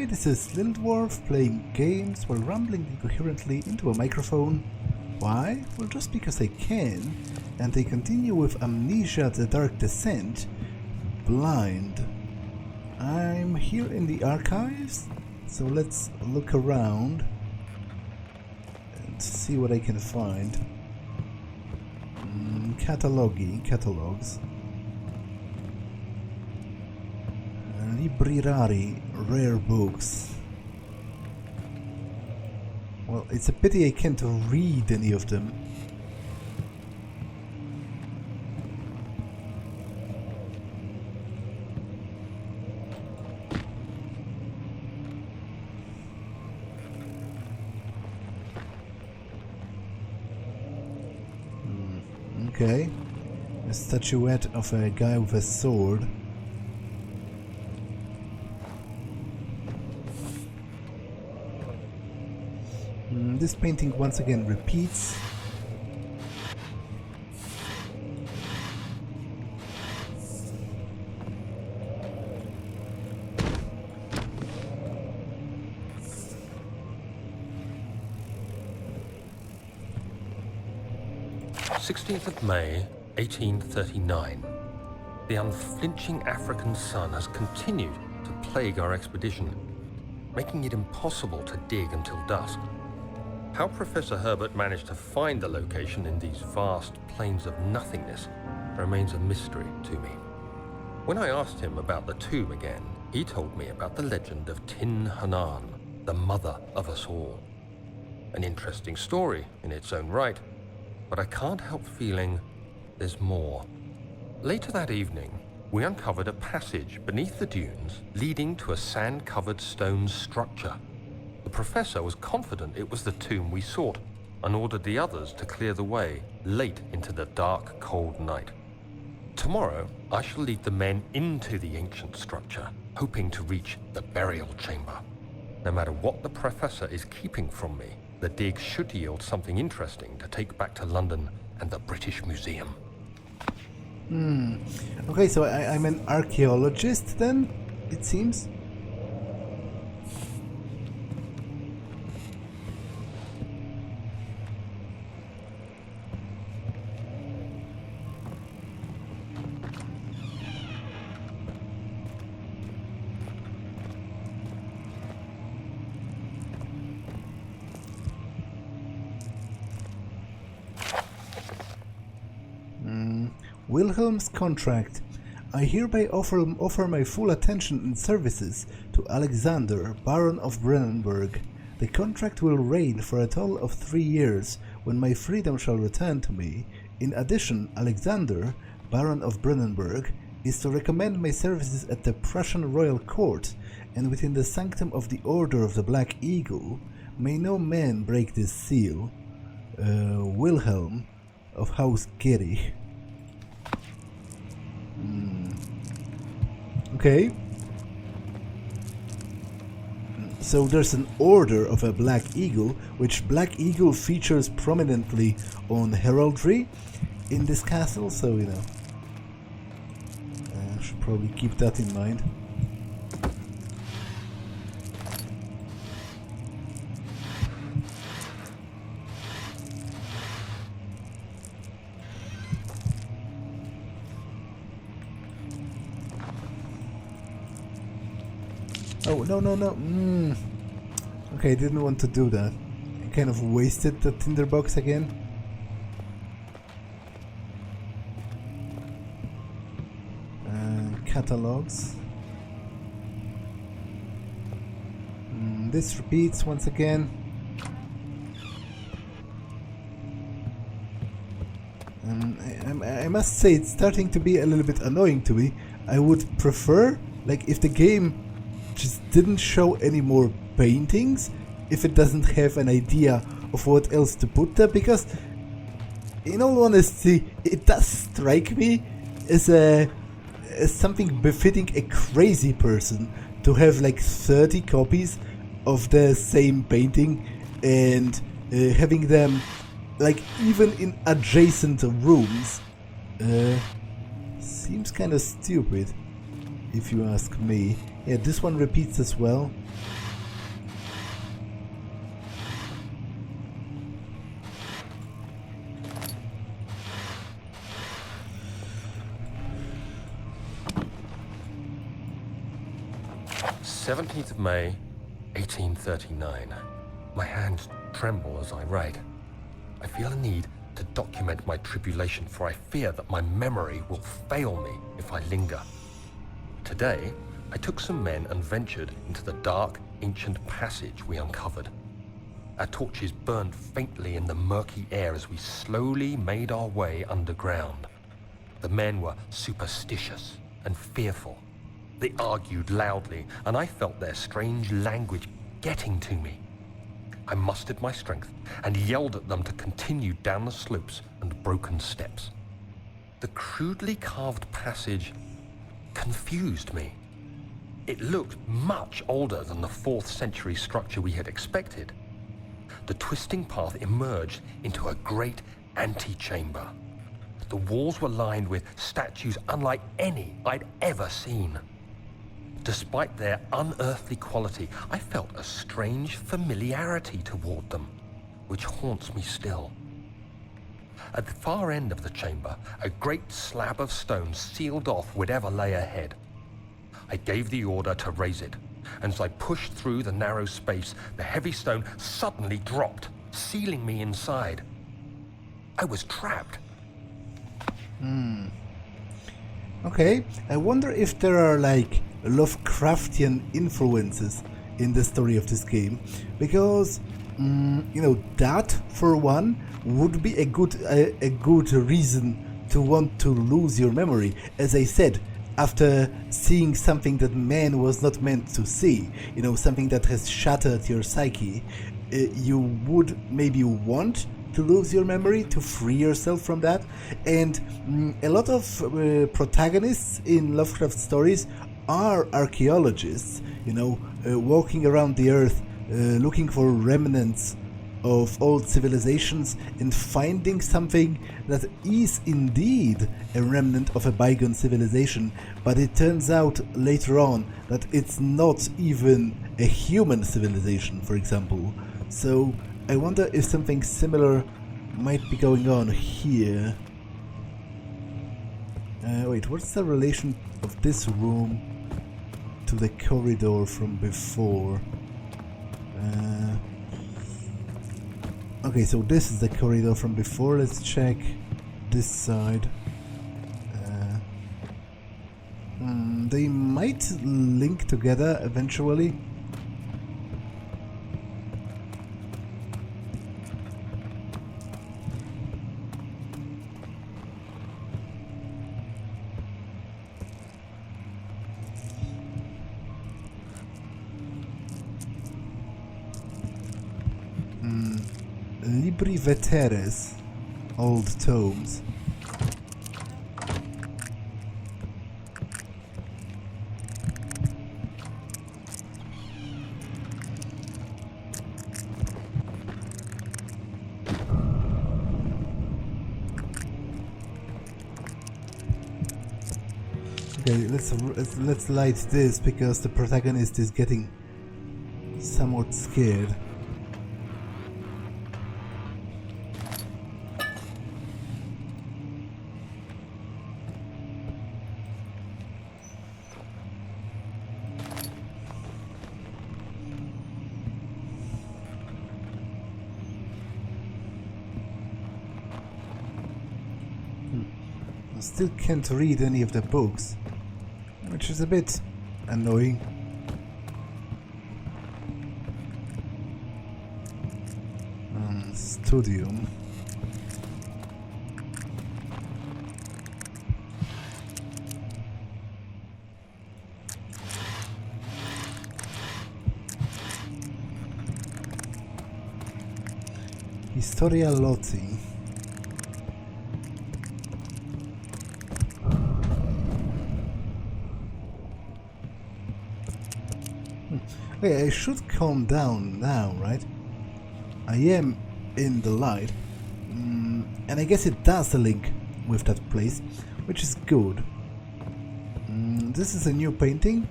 Hi, this is Little Dwarf playing games while rambling incoherently into a microphone. Why? Well, just because I can, and I continue with Amnesia The Dark Descent, blind. I'm here in the archives, so let's look around and see what I can find. Catalogs. Library, rare books. Well, it's a pity I can't read any of them. Okay. A statuette of a guy with a sword. This painting once again repeats. May 1839. The unflinching African sun has continued to plague our expedition, making it impossible to dig until dusk. How Professor Herbert managed to find the location in these vast plains of nothingness remains a mystery to me. When I asked him about the tomb again, he told me about the legend of Tin Hanan, the mother of us all. An interesting story in its own right, but I can't help feeling there's more. Later that evening, we uncovered a passage beneath the dunes leading to a sand-covered stone structure. The professor was confident it was the tomb we sought and ordered the others to clear the way late into the dark, cold night. Tomorrow, I shall lead the men into the ancient structure, hoping to reach the burial chamber. No matter what the professor is keeping from me, the dig should yield something interesting to take back to London and the British Museum. Okay, so I'm an archaeologist then, it seems? Wilhelm's contract. I hereby offer my full attention and services to Alexander, Baron of Brennenburg. The contract will reign for a total of 3 years, when my freedom shall return to me. In addition, Alexander, Baron of Brennenburg, is to recommend my services at the Prussian Royal Court, and within the sanctum of the Order of the Black Eagle. May no man break this seal. Wilhelm of House Geri. Okay. So there's an order of a Black Eagle, which Black Eagle features prominently on heraldry in this castle, so you know, I should probably keep that in mind. Oh, no. Okay, I didn't want to do that. I kind of wasted the tinderbox again. Catalogs. This repeats once again. I must say, it's starting to be a little bit annoying to me. I would prefer, like, if the game just didn't show any more paintings, if it doesn't have an idea of what else to put there, because in all honesty it does strike me as something befitting a crazy person to have like 30 copies of the same painting and having them like even in adjacent rooms. Seems kind of stupid, if you ask me. Yeah, this one repeats as well. 17th of May, 1839. My hands tremble as I write. I feel a need to document my tribulation, for I fear that my memory will fail me if I linger. Today, I took some men and ventured into the dark, ancient passage we uncovered. Our torches burned faintly in the murky air as we slowly made our way underground. The men were superstitious and fearful. They argued loudly, and I felt their strange language getting to me. I mustered my strength and yelled at them to continue down the slopes and broken steps. The crudely carved passage confused me. It looked much older than the 4th century structure we had expected. The twisting path emerged into a great antechamber. The walls were lined with statues unlike any I'd ever seen. Despite their unearthly quality, I felt a strange familiarity toward them, which haunts me still. At the far end of the chamber, a great slab of stone sealed off whatever lay ahead. I gave the order to raise it, and as I pushed through the narrow space, the heavy stone suddenly dropped, sealing me inside. I was trapped. Okay, I wonder if there are like Lovecraftian influences in the story of this game, because that for one would be a good reason to want to lose your memory. As I said, after seeing something that man was not meant to see, something that has shattered your psyche, you would maybe want to lose your memory, to free yourself from that. And a lot of protagonists in Lovecraft stories are archaeologists, walking around the earth, looking for remnants of old civilizations and finding something that is indeed a remnant of a bygone civilization, but it turns out later on that it's not even a human civilization, for example. So I wonder if something similar might be going on here. Wait, what's the relation of this room to the corridor from before? Okay, so this is the corridor from before. Let's check this side. They might link together eventually. Libri Veteres, old tomes. Okay, let's light this because the protagonist is getting somewhat scared. I still can't read any of the books, which is a bit annoying. Studium. Historia Loti. Okay, I should calm down now, right? I am in the light, and I guess it does a link with that place, which is good. This is a new painting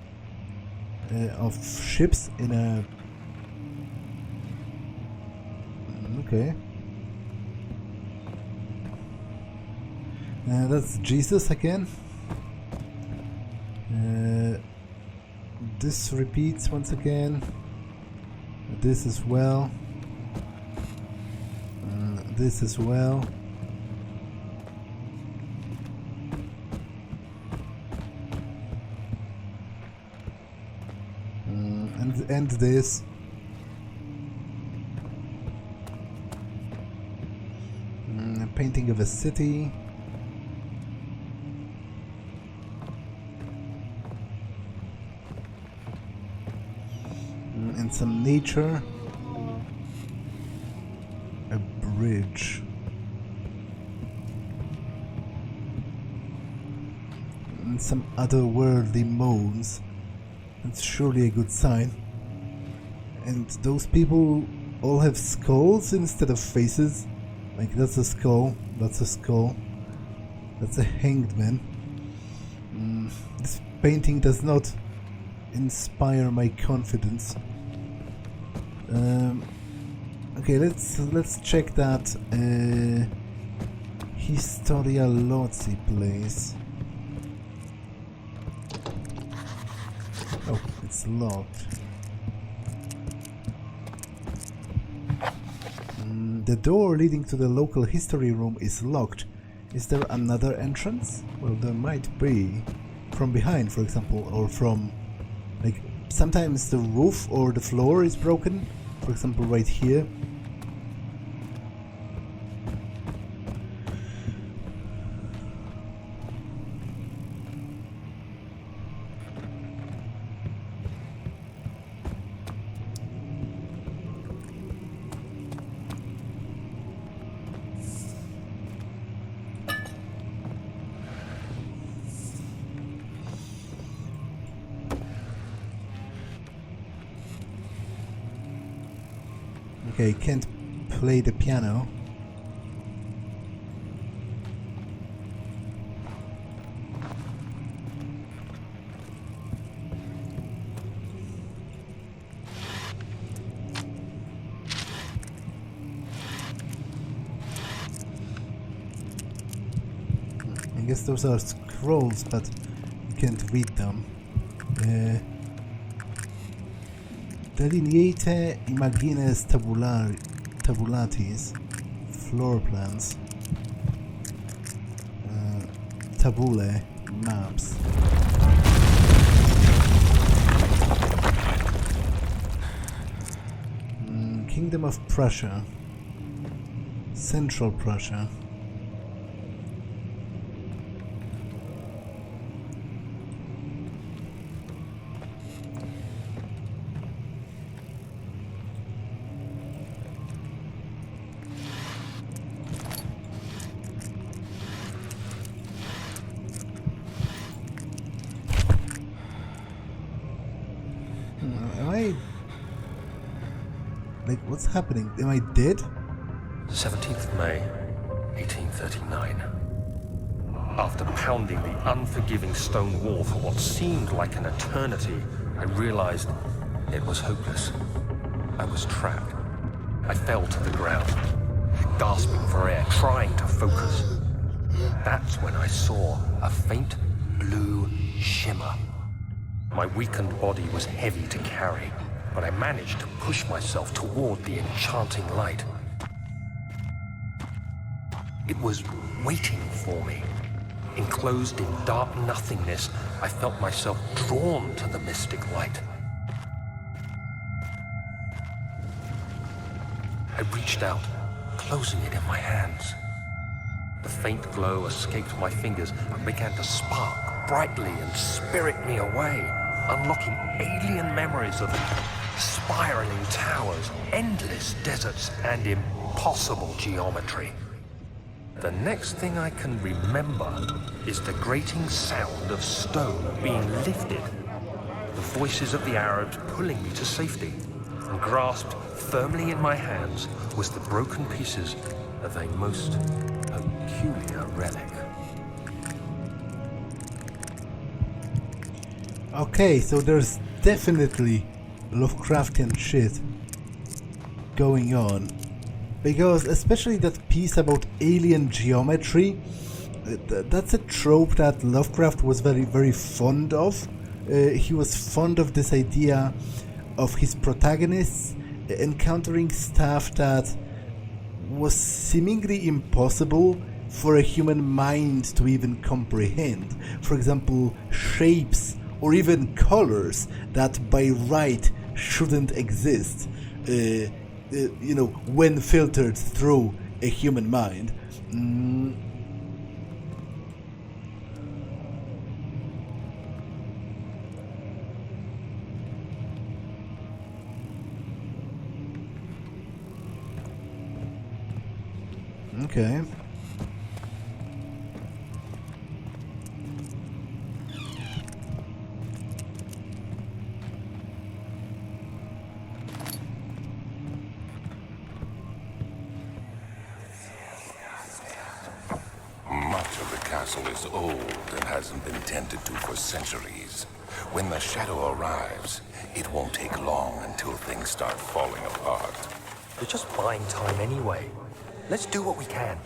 of ships in a... Okay. That's Jesus again. This repeats once again. This as well. This as well. And this. A painting of a city. And some nature. A bridge. And some otherworldly moans. That's surely a good sign. And those people all have skulls instead of faces. Like, that's a skull, that's a skull, that's a hanged man. This painting does not inspire my confidence. Okay, let's check that Historia Lotzi place. Oh, it's locked. The door leading to the local history room is locked. Is there another entrance? Well, there might be. From behind, for example, or from... like, sometimes the roof or the floor is broken. For example, right here. Okay, can't play the piano. I guess those are scrolls, but you can't read them. Delineate imagines tabulatis, floor plans, tabule, maps. Kingdom of Prussia, Central Prussia. Like, what's happening? Am I dead? 17th May, 1839. After pounding the unforgiving stone wall for what seemed like an eternity, I realized it was hopeless. I was trapped. I fell to the ground, gasping for air, trying to focus. That's when I saw a faint blue shimmer. My weakened body was heavy to carry, but I managed to push myself toward the enchanting light. It was waiting for me. Enclosed in dark nothingness, I felt myself drawn to the mystic light. I reached out, closing it in my hands. The faint glow escaped my fingers and began to spark brightly and spirit me away, unlocking alien memories of spiraling towers, endless deserts, and impossible geometry. The next thing I can remember is the grating sound of stone being lifted, the voices of the Arabs pulling me to safety, and grasped firmly in my hands was the broken pieces of a most peculiar relic. Okay, so there's definitely Lovecraftian shit going on, because especially that piece about alien geometry, that's a trope that Lovecraft was very, very fond of. he was fond of this idea of his protagonists encountering stuff that was seemingly impossible for a human mind to even comprehend. For example, shapes or even colors that by right shouldn't exist, when filtered through a human mind. Okay. Much of the castle is old and hasn't been tended to for centuries. When the shadow arrives, it won't take long until things start falling apart. We're just buying time anyway. Let's do what we can.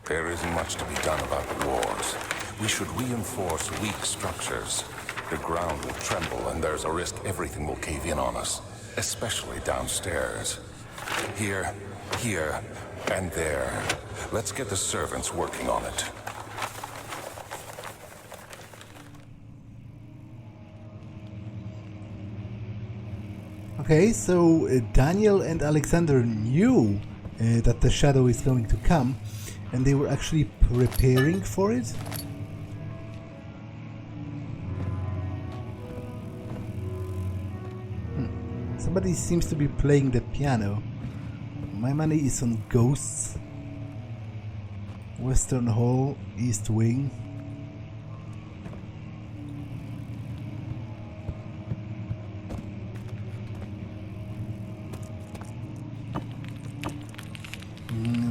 There isn't much to be done about the walls. We should reinforce weak structures. The ground will tremble and there's a risk everything will cave in on us, especially downstairs. Here, and there. Let's get the servants working on it. Okay, so Daniel and Alexander knew that the shadow is going to come, and they were actually preparing for it. Somebody seems to be playing the piano. My money is on ghosts. Western Hall, East Wing.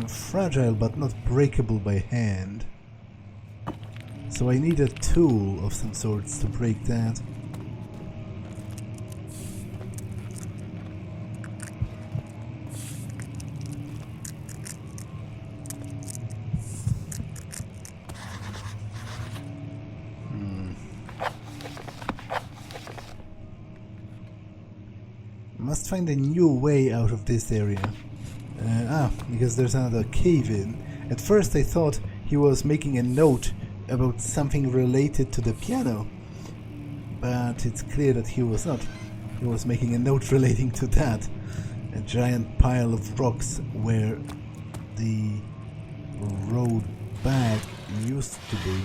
Fragile but not breakable by hand. So I need a tool of some sorts to break that. Must find a new way out of this area. Because there's another cave-in. At first I thought he was making a note about something related to the piano, but it's clear that he was not. He was making a note relating to that. A giant pile of rocks where the road back used to be.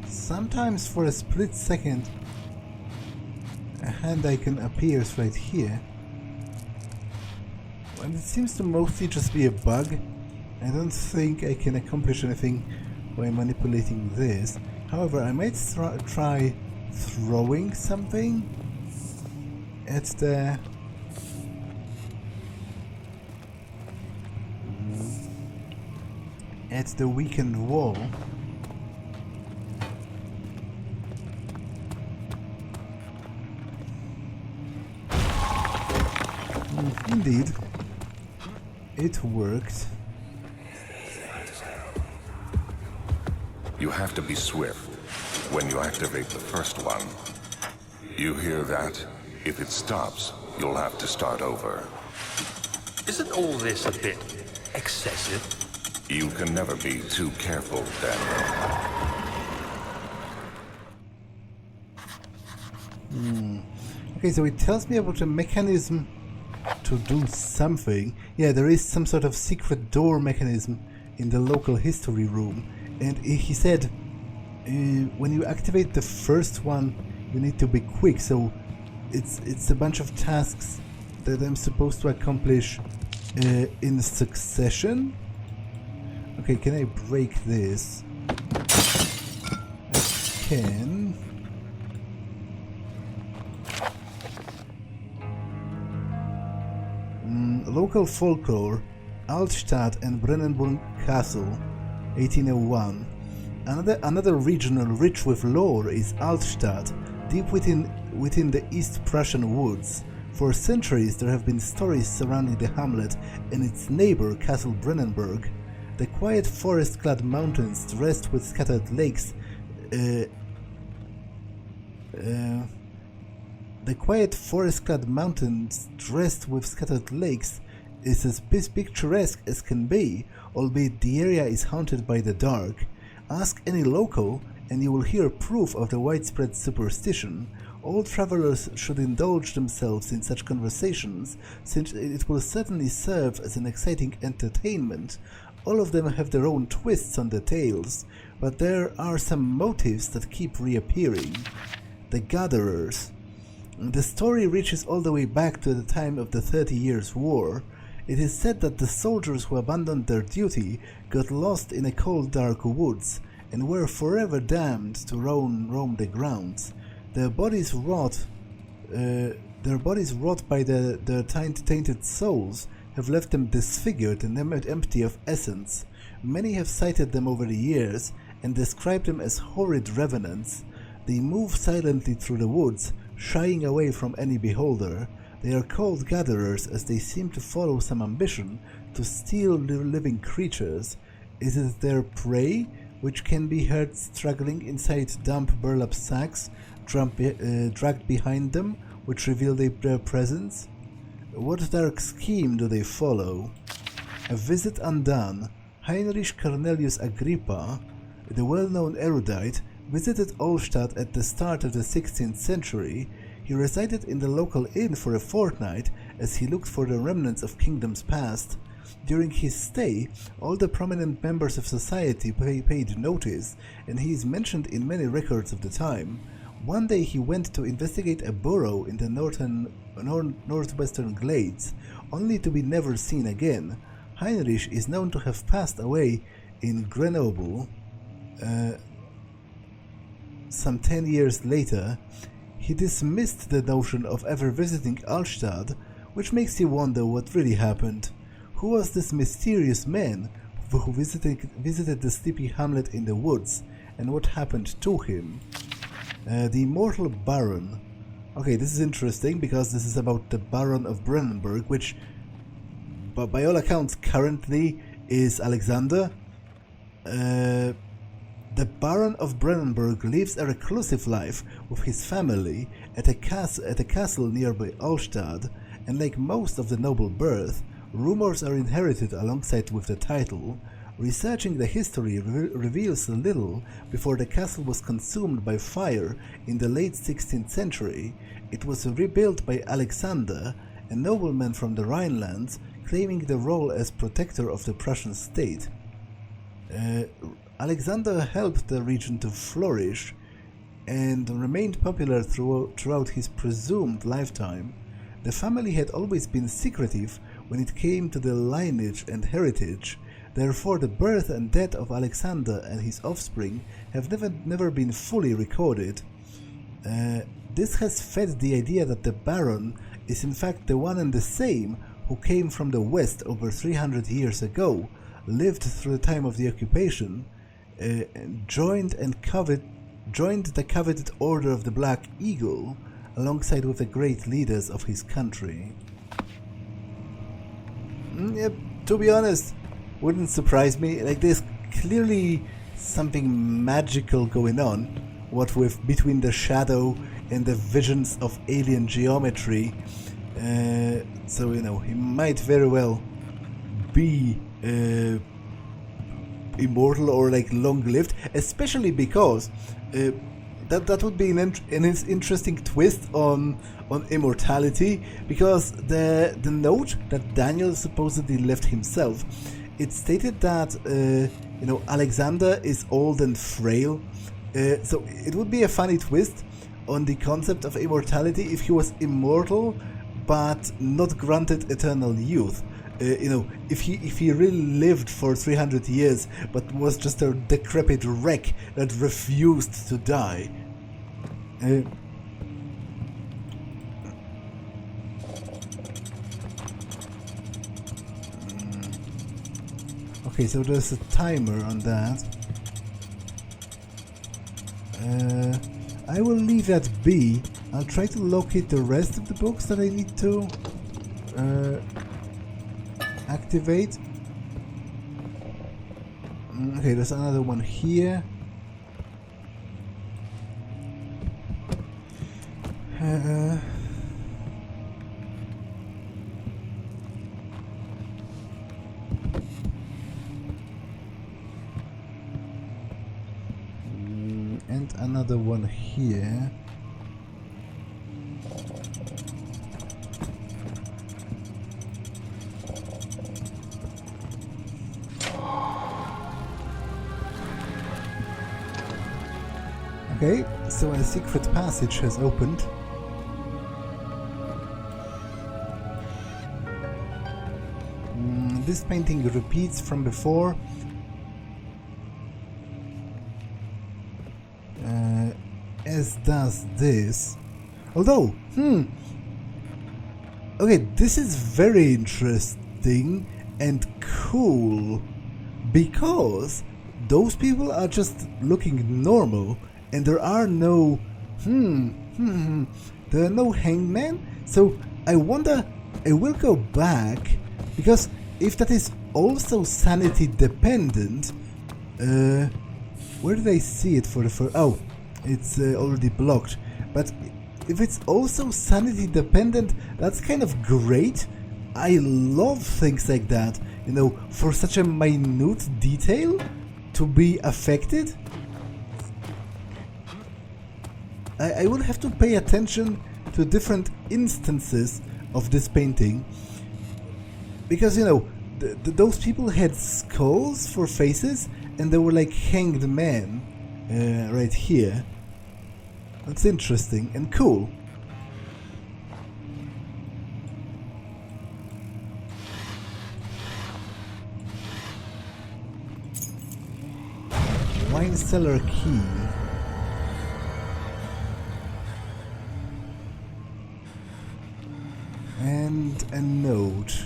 Sometimes for a split second a hand icon appears right here. And it seems to mostly just be a bug. I don't think I can accomplish anything by manipulating this. However, I might try throwing something at the weakened wall. Indeed, it worked. You have to be swift when you activate the first one. You hear that? If it stops, you'll have to start over. Isn't all this a bit excessive? You can never be too careful, Daniel. Okay, so it tells me about a mechanism to do something. Yeah, there is some sort of secret door mechanism in the local history room. And he said when you activate the first one, you need to be quick. So it's a bunch of tasks that I'm supposed to accomplish in succession. Okay, can I break this? I can. Local folklore, Altstadt and Brennenburg Castle, 1801. Another regional rich with lore is Altstadt, deep within the East Prussian woods. For centuries there have been stories surrounding the hamlet and its neighbor Castle Brennenburg. The quiet forest-clad mountains dressed with scattered lakes is as picturesque as can be, albeit the area is haunted by the dark. Ask any local and you will hear proof of the widespread superstition. All travelers should indulge themselves in such conversations, since it will certainly serve as an exciting entertainment. All of them have their own twists on the tales, but there are some motifs that keep reappearing. The Gatherers. The story reaches all the way back to the time of the 30 Years' War. It is said that the soldiers who abandoned their duty got lost in a cold, dark woods and were forever damned to roam the grounds. Their bodies rot by their tainted souls have left them disfigured and empty of essence. Many have cited them over the years and described them as horrid revenants. They move silently through the woods, shying away from any beholder. They are called gatherers as they seem to follow some ambition to steal living creatures. Is it their prey, which can be heard struggling inside damp burlap sacks dragged behind them, which reveal their presence? What dark scheme do they follow? A visit undone. Heinrich Cornelius Agrippa, the well-known erudite, visited Altstadt at the start of the 16th century. He resided in the local inn for a fortnight as he looked for the remnants of kingdoms past. During his stay, all the prominent members of society paid notice, and he is mentioned in many records of the time. One day he went to investigate a burrow in the northwestern glades, only to be never seen again. Heinrich is known to have passed away in Grenoble some 10 years later. He dismissed the notion of ever visiting Altstadt, which makes you wonder what really happened. Who was this mysterious man who visited the sleepy hamlet in the woods, and what happened to him? The Immortal Baron. Okay, this is interesting because this is about the Baron of Brennenburg, which, but by all accounts, currently is Alexander. The Baron of Brennenburg lives a reclusive life with his family at a castle nearby Altstadt, and like most of the noble birth, rumors are inherited alongside with the title. Researching the history reveals little. Before the castle was consumed by fire in the late 16th century, it was rebuilt by Alexander, a nobleman from the Rhinelands, claiming the role as protector of the Prussian state. Alexander helped the region to flourish and remained popular throughout his presumed lifetime. The family had always been secretive when it came to the lineage and heritage. Therefore, the birth and death of Alexander and his offspring have never been fully recorded. This has fed the idea that the Baron is in fact the one and the same who came from the west over 300 years ago, lived through the time of the occupation, joined the coveted Order of the Black Eagle, alongside with the great leaders of his country. To be honest, wouldn't surprise me. Like, there's clearly something magical going on, what with between the shadow and the visions of alien geometry. So, you know, he might very well be immortal or like long-lived, especially because that would be an interesting twist on immortality, because the note that Daniel supposedly left himself, it stated that you know, Alexander is old and frail, so it would be a funny twist on the concept of immortality if he was immortal but not granted eternal youth. You know, if he really lived for 300 years but was just a decrepit wreck that refused to die. Okay, so there's a timer on that. I will leave that be. I'll try to locate the rest of the books that I need to activate. Okay, there's another one here. And another one here. Okay, so a secret passage has opened. This painting repeats from before. As does this. Although, okay, this is very interesting and cool, because those people are just looking normal, and there are no there are no hangmen. So I wonder, I will go back, because if that is also sanity dependent, where did I see it for the first? Oh, it's already blocked. But if it's also sanity dependent, that's kind of great. I love things like that, you know, for such a minute detail to be affected. I will have to pay attention to different instances of this painting, because, you know, those people had skulls for faces, and they were like hanged men right here. That's interesting and cool. Wine cellar key. And a note.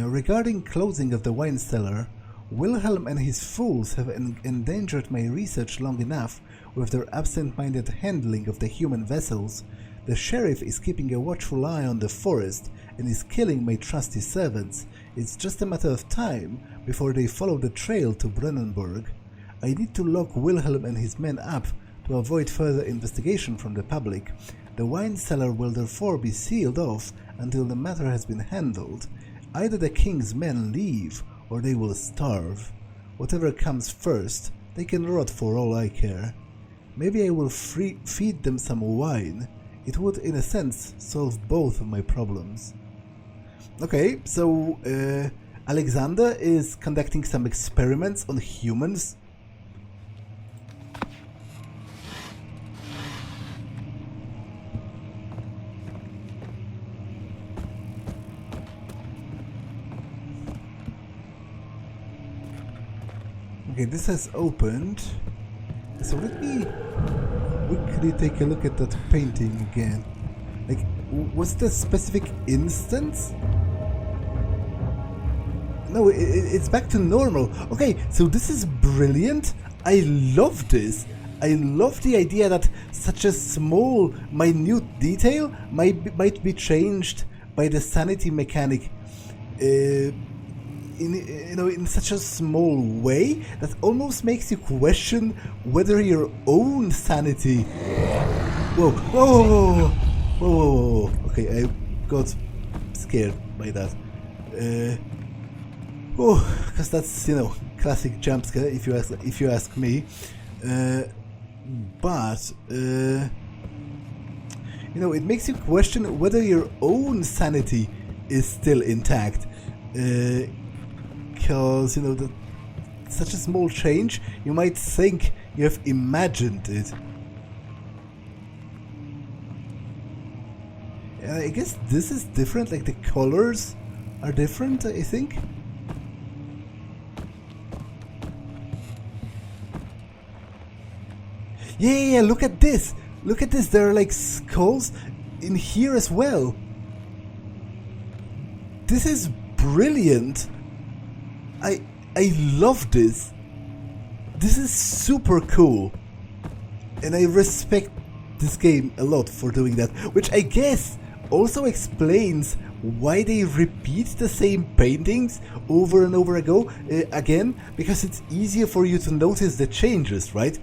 Regarding closing of the wine cellar, Wilhelm and his fools have endangered my research long enough with their absent-minded handling of the human vessels. The sheriff is keeping a watchful eye on the forest and is killing my trusty servants. It's just a matter of time before they follow the trail to Brennenburg. I need to lock Wilhelm and his men up to avoid further investigation from the public. The wine cellar will therefore be sealed off until the matter has been handled. Either the king's men leave, or they will starve. Whatever comes first, they can rot for all I care. Maybe I will feed them some wine. It would, in a sense, solve both of my problems. Okay, so Alexander is conducting some experiments on humans. Okay, this has opened. So let me quickly take a look at that painting again. Like, was it a specific instance? No, it's back to normal. Okay, so this is brilliant. I love this. I love the idea that such a small, minute detail might be changed by the sanity mechanic. In such a small way that almost makes you question whether your own sanity. Whoa! Whoa! Whoa! Whoa! Okay, I got scared by that. Because that's classic jump scare if you ask me. But it makes you question whether your own sanity is still intact. Because such a small change, you might think you have imagined it. I guess this is different, like the colors are different, I think. Yeah, look at this! Look at this, there are like skulls in here as well. This is brilliant! I love this. This is super cool. And I respect this game a lot for doing that, which I guess also explains why they repeat the same paintings over and over again, because it's easier for you to notice the changes, right?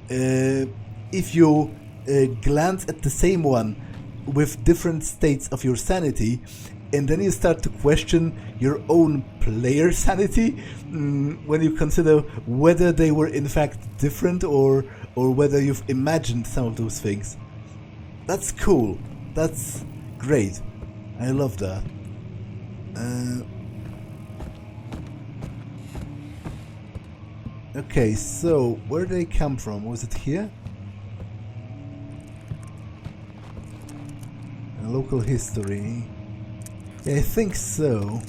If you glance at the same one with different states of your sanity, and then you start to question your own player sanity when you consider whether they were in fact different or whether you've imagined some of those things. That's cool. That's great. I love that. Okay, so where did they come from? Was it here? Local history. Yeah, I think so.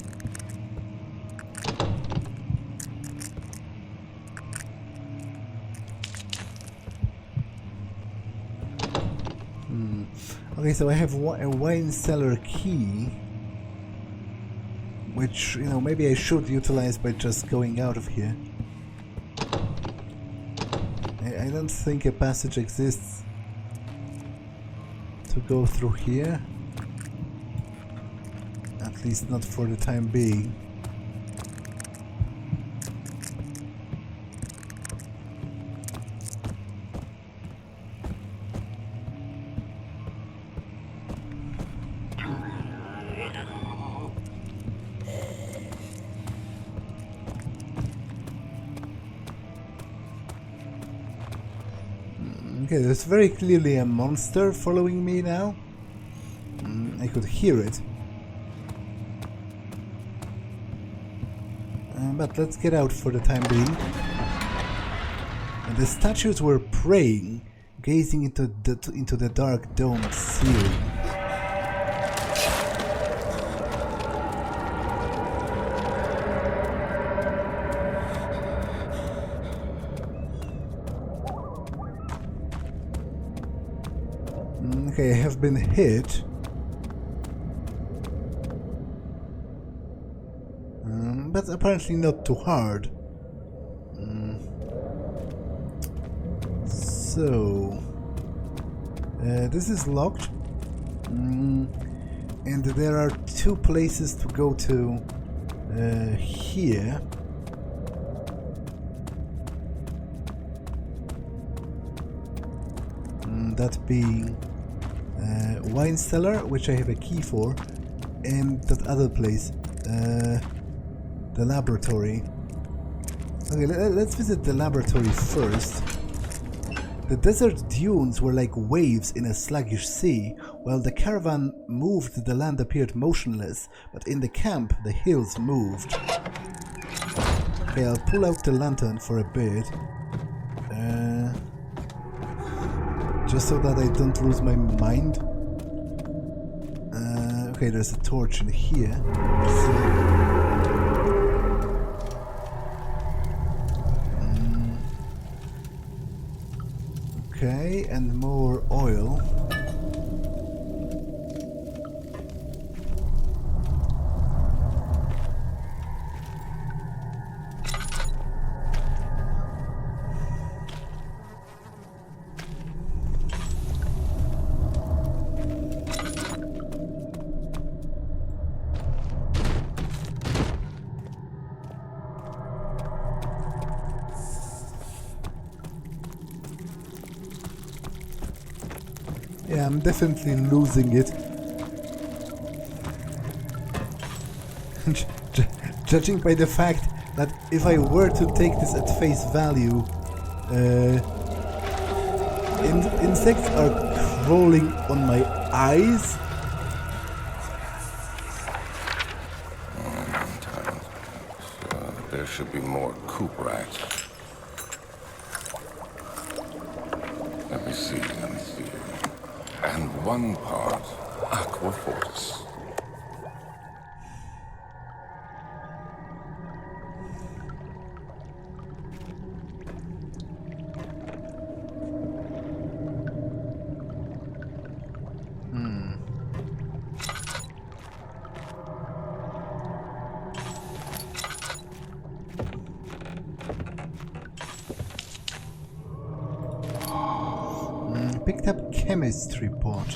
Okay, so I have a wine cellar key, which, maybe I should utilize by just going out of here. I don't think a passage exists to go through here. At least not for the time being. Okay, there's very clearly a monster following me now. I could hear it. But let's get out for the time being. And the statues were praying, gazing into the dark domed ceiling. Okay, I have been hit. But apparently not too hard. So this is locked, and there are two places to go to here. That being wine cellar, which I have a key for, and that other place, the laboratory. Okay, let's visit the laboratory first. The desert dunes were like waves in a sluggish sea. While the caravan moved, the land appeared motionless, but in the camp, the hills moved. Okay, I'll pull out the lantern for a bit. Just so that I don't lose my mind. Okay, there's a torch in here. Okay, and more oil. Yeah, I'm definitely losing it. Judging by the fact that if I were to take this at face value, insects are crawling on my eyes. There should be more coop rats. Let me see. And one part aqua fortis. Picked up chemistry pot.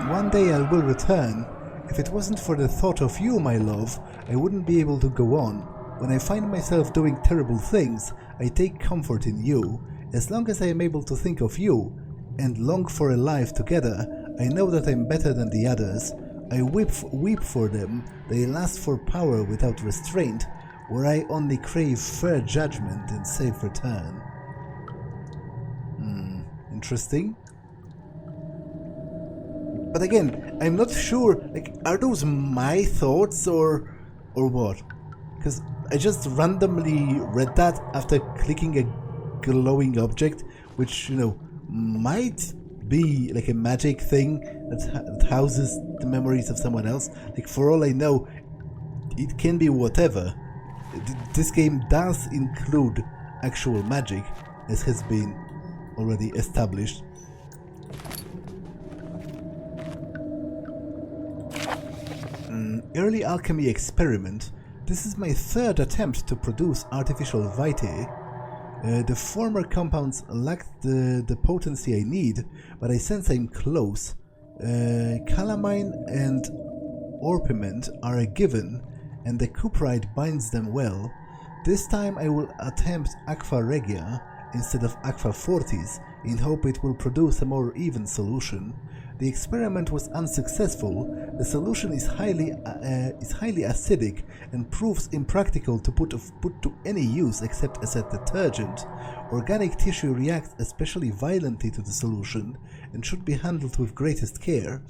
One day I will return. If it wasn't for the thought of you, my love, I wouldn't be able to go on. When I find myself doing terrible things, I take comfort in you. As long as I am able to think of you and long for a life together, I know that I'm better than the others. I weep for them. They lust for power without restraint, where I only crave fair judgment and safe return. Interesting. But again, I'm not sure, like, are those my thoughts or what? Because I just randomly read that after clicking a glowing object, which, you know, might be like a magic thing that houses the memories of someone else. Like, for all I know, it can be whatever. This game does include actual magic, as has been already established. Early alchemy experiment. This is my third attempt to produce artificial vitae. The former compounds lacked the potency I need, but I sense I'm close. Calamine and orpiment are a given, and the cuprite binds them well. This time I will attempt aqua regia instead of aqua fortis, in hope it will produce a more even solution. The experiment was unsuccessful. The solution is highly acidic and proves impractical to put to any use except as a detergent. Organic tissue reacts especially violently to the solution and should be handled with greatest care.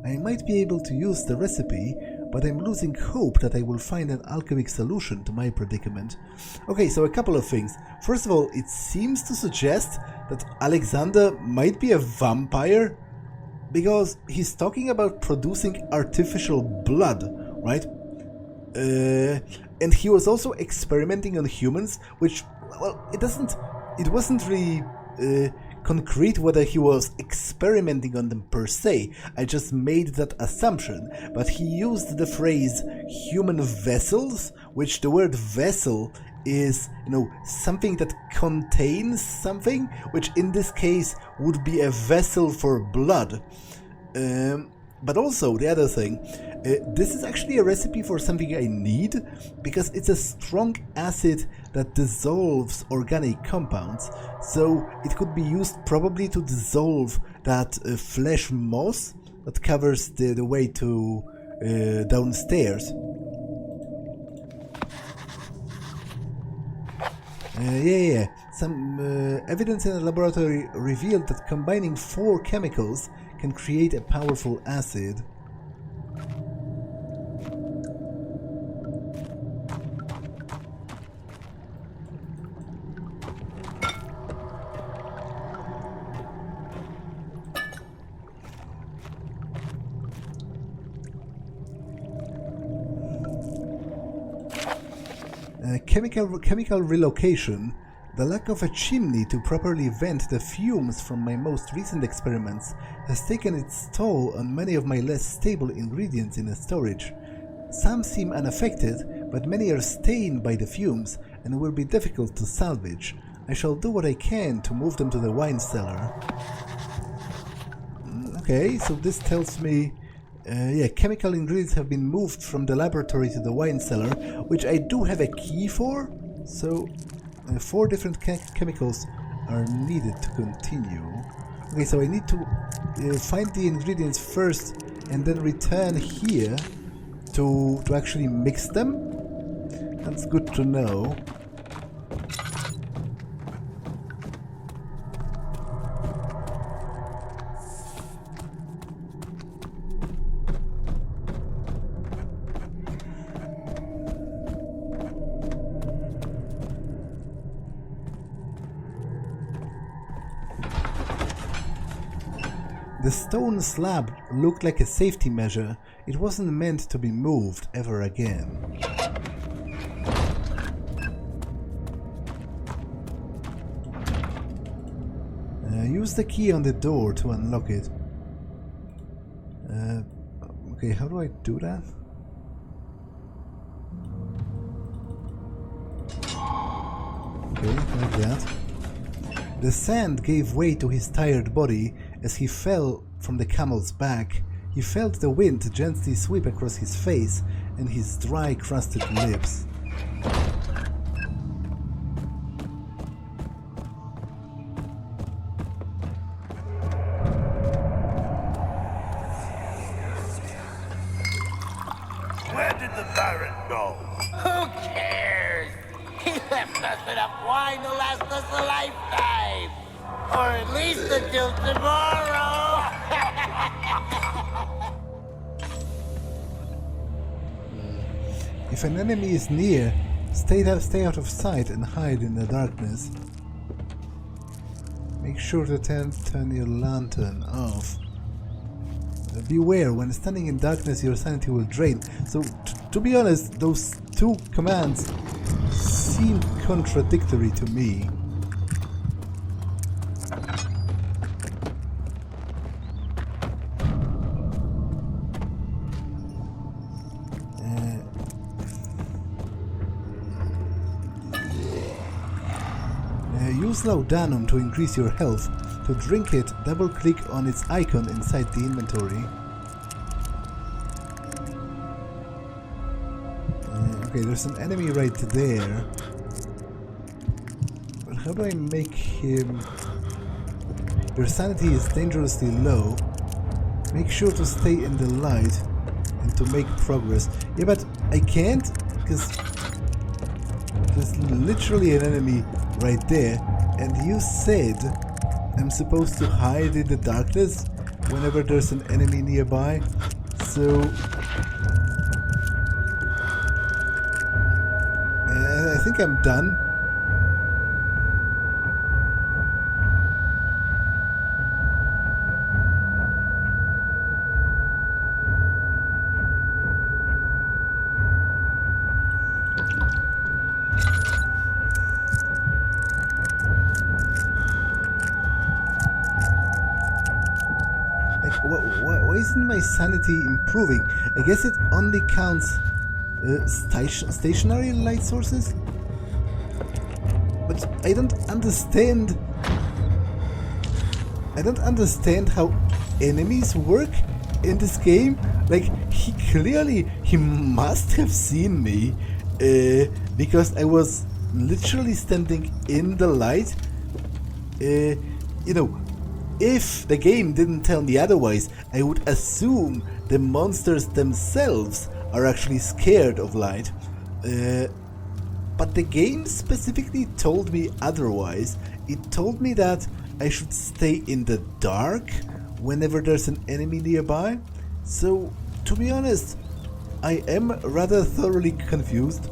I might be able to use the recipe, but I'm losing hope that I will find an alchemic solution to my predicament. Okay, so a couple of things. First of all, it seems to suggest that Alexander might be a vampire, because he's talking about producing artificial blood, right? And he was also experimenting on humans, which, well, it wasn't really concrete whether he was experimenting on them per se. I just made that assumption, but he used the phrase human vessels, which the word vessel is, you know, something that contains something, which in this case would be a vessel for blood. But also, the other thing, This is actually a recipe for something I need, because it's a strong acid that dissolves organic compounds, so it could be used probably to dissolve that flesh moss that covers the way to downstairs. Yeah. Some evidence in the laboratory revealed that combining 4 chemicals can create a powerful acid. Chemical relocation. The lack of a chimney to properly vent the fumes from my most recent experiments has taken its toll on many of my less stable ingredients in the storage. Some seem unaffected, but many are stained by the fumes and will be difficult to salvage. I shall do what I can to move them to the wine cellar. Okay, so this tells me chemical ingredients have been moved from the laboratory to the wine cellar, which I do have a key for, so 4 different chemicals are needed to continue. Okay, so I need to find the ingredients first and then return here to actually mix them. That's good to know. The stone slab looked like a safety measure. It wasn't meant to be moved ever again. Use the key on the door to unlock it. Okay, how do I do that? Okay, like that. The sand gave way to his tired body as he fell from the camel's back. He felt the wind gently sweep across his face and his dry, crusted lips. Where did the Baron go? Who cares? He left us enough wine to last us a lifetime. Or at least until tomorrow. If an enemy is near, stay out of sight and hide in the darkness. Make sure to turn your lantern off. Beware, when standing in darkness your sanity will drain. So, to be honest, those 2 commands seem contradictory to me. Use Laudanum to increase your health. To drink it, double-click on its icon inside the inventory. Okay, there's an enemy right there. But how do I make him... Your sanity is dangerously low. Make sure to stay in the light and to make progress. Yeah, but I can't, because there's literally an enemy right there. And you said I'm supposed to hide in the darkness whenever there's an enemy nearby. So I think I'm done. Why isn't my sanity improving? I guess it only counts stationary light sources? But I don't understand... how enemies work. in this game, like, he must have seen me, because I was literally standing in the light. You know, if the game didn't tell me otherwise, I would assume the monsters themselves are actually scared of light. But the game specifically told me otherwise. It told me that I should stay in the dark whenever there's an enemy nearby. So, to be honest, I am rather thoroughly confused.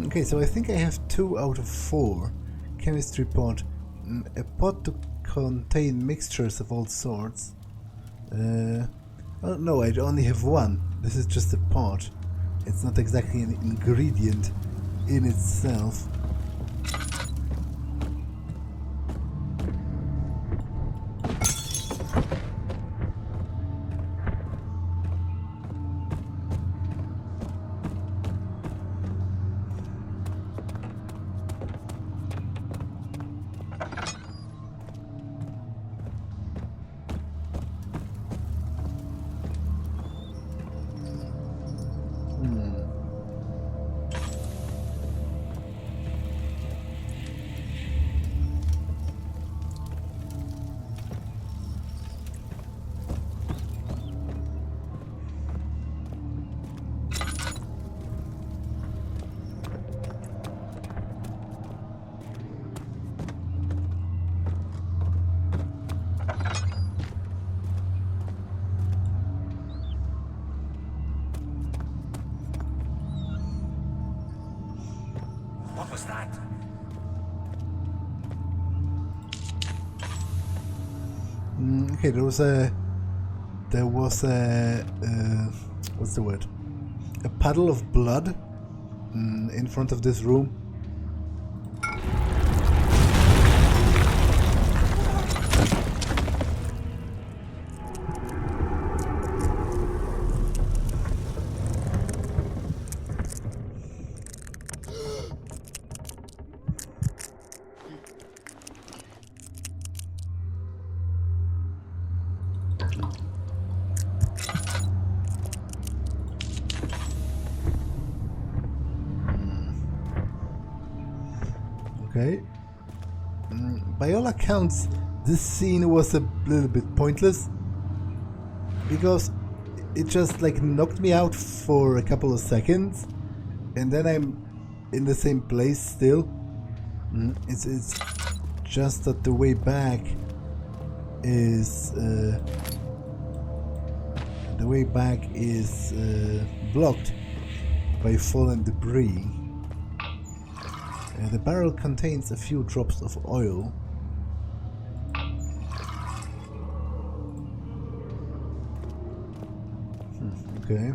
Okay, so I think I have 2 out of 4. Chemistry pot. A pot to contain mixtures of all sorts. Oh no, I only have 1. This is just a pot. It's not exactly an ingredient in itself. What was that? Okay, there was a what's the word? A puddle of blood in front of this room. Okay. By all accounts, this scene was a little bit pointless because it just like knocked me out for a couple of seconds, and then I'm in the same place still. It's just that the way back is blocked by fallen debris. The barrel contains a few drops of oil. Okay.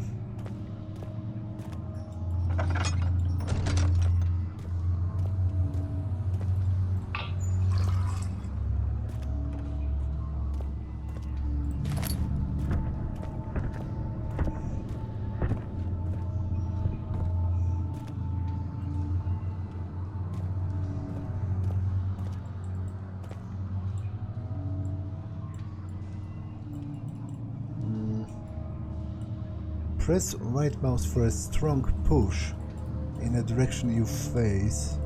Press right mouse for a strong push in a direction you face.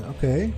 Okay.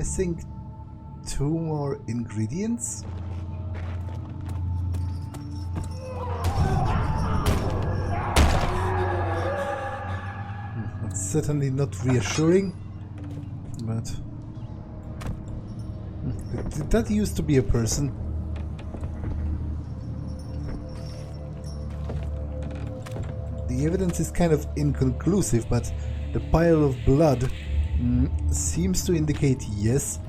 missing 2 more ingredients. That's certainly not reassuring, but that used to be a person. The evidence is kind of inconclusive, but the pile of blood seems to indicate yes.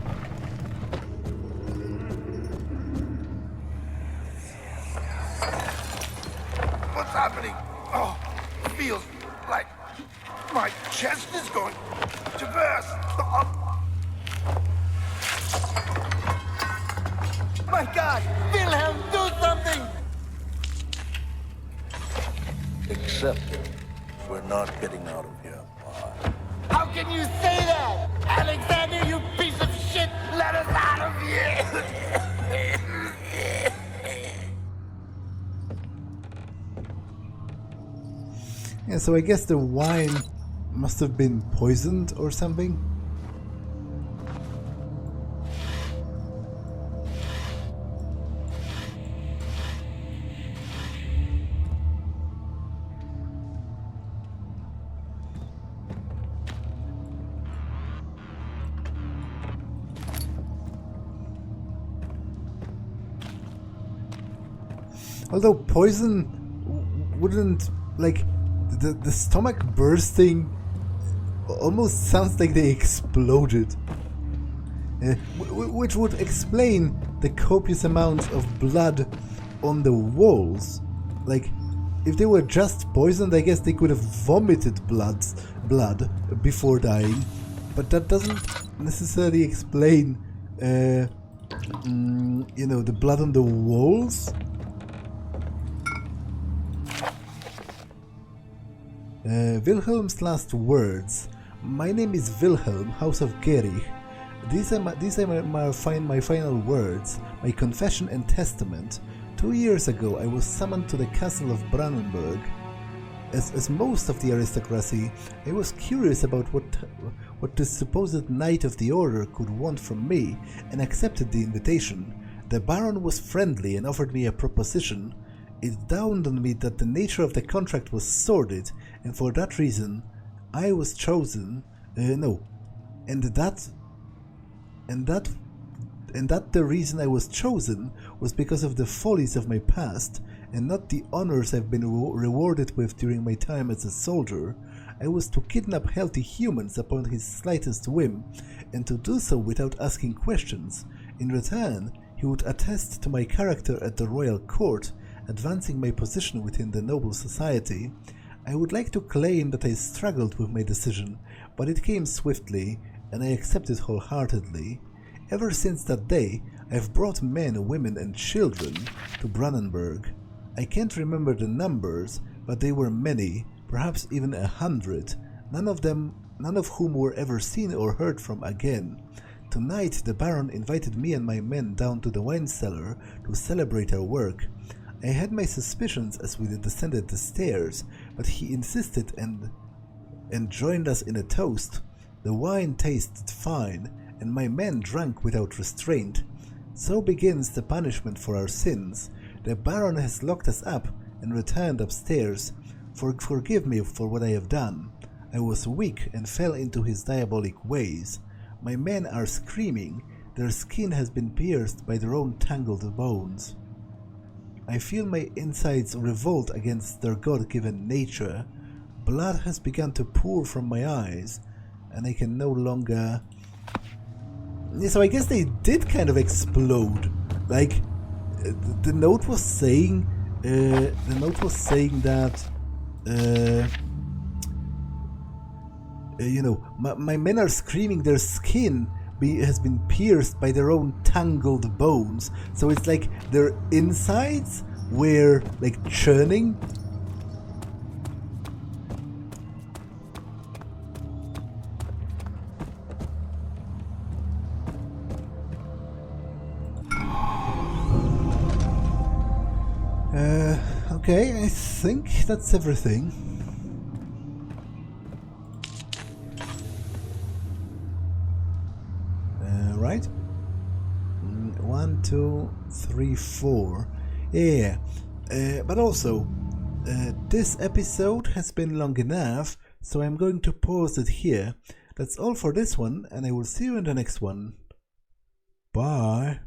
What's happening? Oh, it feels like my chest is going to burst. My God! Wilhelm, do something! Except we're not getting out of here. How can you say that? Alexander, you piece of shit! Let us out of here! Yeah, so I guess the wine must have been poisoned or something. Although poison wouldn't, like, the stomach bursting almost sounds like they exploded. Which would explain the copious amount of blood on the walls. Like, if they were just poisoned, I guess they could have vomited blood before dying. But that doesn't necessarily explain, you know, the blood on the walls. Wilhelm's last words. My name is Wilhelm, House of Gehrig. These are my final words, my confession and testament. 2 years ago I was summoned to the castle of Brandenburg. As most of the aristocracy, I was curious about what this supposed Knight of the Order could want from me, and accepted the invitation. The Baron was friendly and offered me a proposition. It dawned on me that the nature of the contract was sordid, and for that reason I was chosen. And that the reason I was chosen was because of the follies of my past, and not the honors I've been rewarded with during my time as a soldier. I was to kidnap healthy humans upon his slightest whim, and to do so without asking questions. In return, he would attest to my character at the royal court, advancing my position within the noble society. I would like to claim that I struggled with my decision, but it came swiftly, and I accepted wholeheartedly. Ever since that day, I've brought men, women, and children to Brandenburg. I can't remember the numbers, but they were many, perhaps even 100, none of whom were ever seen or heard from again. Tonight, the Baron invited me and my men down to the wine cellar to celebrate our work. I had my suspicions as we descended the stairs, but he insisted and joined us in a toast. The wine tasted fine, and my men drank without restraint. So begins the punishment for our sins. The Baron has locked us up and returned upstairs. Forgive me for what I have done. I was weak and fell into his diabolic ways. My men are screaming. Their skin has been pierced by their own tangled bones. I feel my insides revolt against their God-given nature. Blood has begun to pour from my eyes, and I can no longer... So I guess they did kind of explode. Like, the note was saying that, you know, my men are screaming, their skin has been pierced by their own tangled bones. So it's like their insides were like churning. Okay, I think that's everything. 1, 2, 3, 4. Yeah. But also, this episode has been long enough, so I'm going to pause it here. That's all for this one, and I will see you in the next one. Bye.